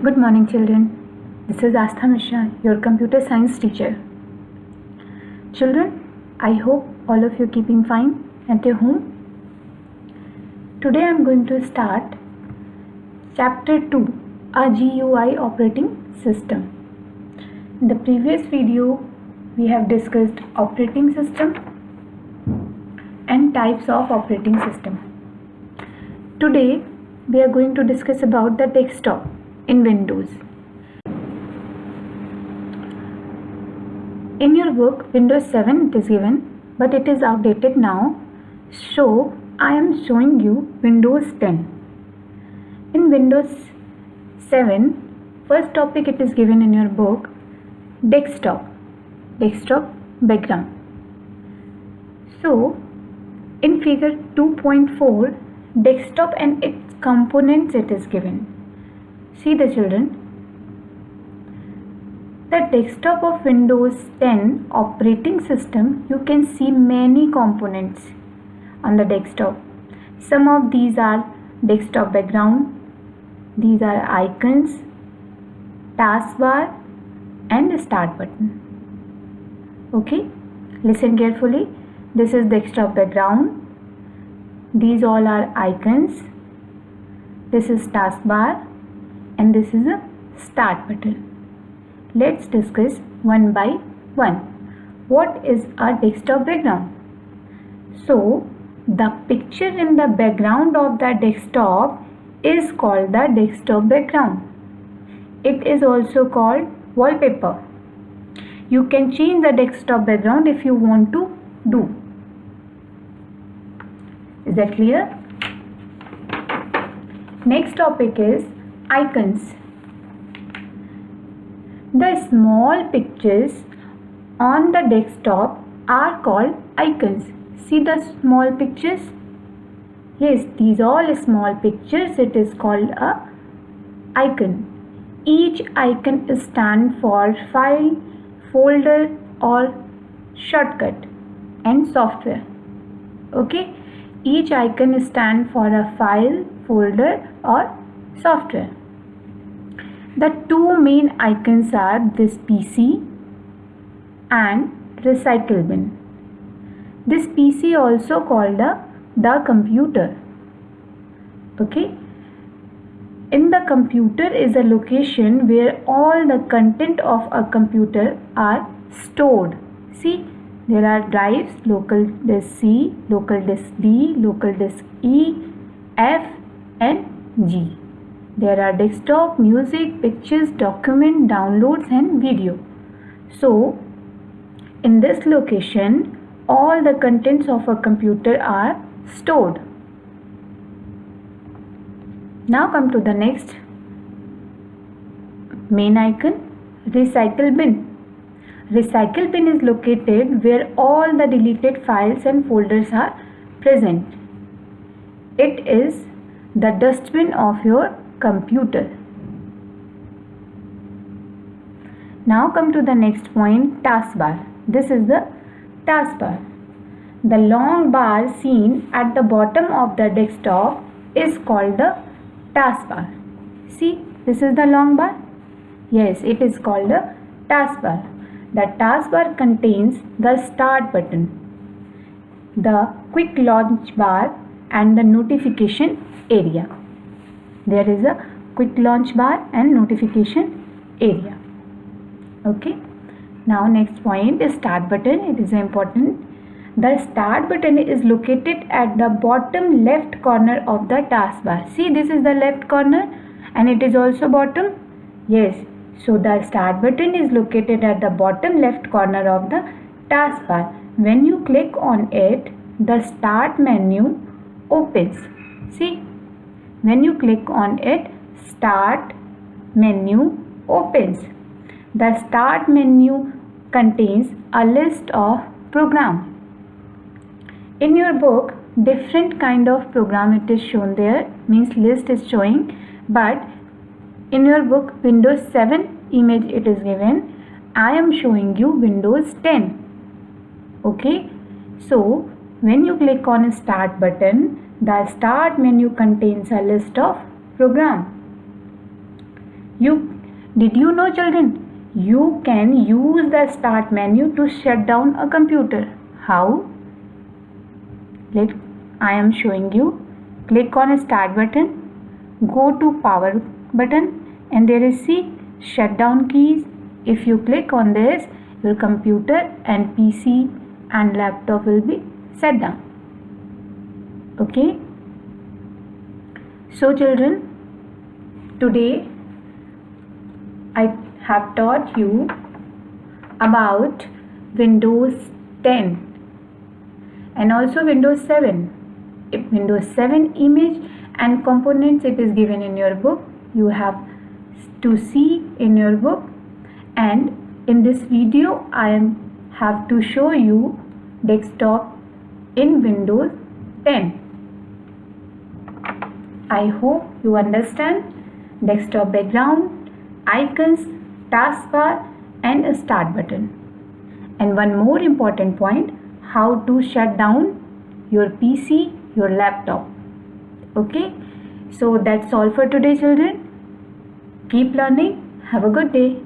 Good morning, children. This is Astha Mishra, your computer science teacher. Children, I hope all of you are keeping fine at your home. Today I am going to start Chapter 2, a GUI operating system. In the previous video, we have discussed operating system and types of operating system. Today, we are going to discuss about the desktop in Windows. In your book, Windows 7 it is given, but it is outdated now. So, I am showing you Windows 10. In Windows 7, first topic it is given in your book, desktop background. So, in figure 2.4, desktop and its components it is given. See the children. The desktop of Windows 10 operating system, you can see many components on the desktop. Some of these are desktop background, these are icons, taskbar and start button. Okay, listen carefully. This is desktop background. These all are icons. This is taskbar and this is a start button. Let's discuss one by one. What is a desktop background? So, the picture in the background of the desktop is called the desktop background. It is also called wallpaper. You can change the desktop background if you want to do. Is that clear? Next topic is icons. The small pictures on the desktop are called icons. See the small pictures? Yes, these all small pictures, it is called a icon. Each icon stands for file, folder or shortcut and software. Okay? Each icon stands for a file, folder or software. The two main icons are this PC and recycle bin. This PC also called the computer. Okay. In the computer is a location where all the content of a computer are stored. See, there are drives, local disk C, local disk D, local disk E, F and G. There are desktop, music, pictures, document, downloads and video. So, in this location, all the contents of a computer are stored. Now come to the next main icon, recycle bin. Recycle bin is located where all the deleted files and folders are present. It is the dustbin of your computer. Now come to the next point, taskbar. This is the taskbar. The long bar seen at the bottom of the desktop is called the taskbar. See, this is the long bar. Yes, it is called the taskbar. The taskbar contains the start button, the quick launch bar and the notification area. There is a quick launch bar and notification area. Okay. Now next point is start button. It is important. The start button is located at the bottom left corner of the taskbar. See, this is the left corner and it is also bottom. Yes. So the start button is located at the bottom left corner of the taskbar. When you click on it, the start menu opens. See, when you click on it, start menu opens. The start menu contains a list of programs. In your book, different kind of program it is shown there, means list is showing, but in your book Windows 7 image it is given. I am showing you Windows 10. Okay, so when you click on start button, the start menu contains a list of programs. Did you know, children? You can use the start menu to shut down a computer. How? I am showing you. Click on start button, go to power button, and there is shutdown keys. If you click on this, your computer and PC and laptop will be shut down. Okay? So children, today I have taught you about Windows 10 and also Windows 7. If Windows 7 image and components, it is given in your book. You have to see in your book, and in this video I have to show you desktop in Windows 10. I hope you understand desktop background, icons, taskbar and a start button. And one more important point, how to shut down your PC, your laptop. Okay, so that's all for today, children. Keep learning. Have a good day.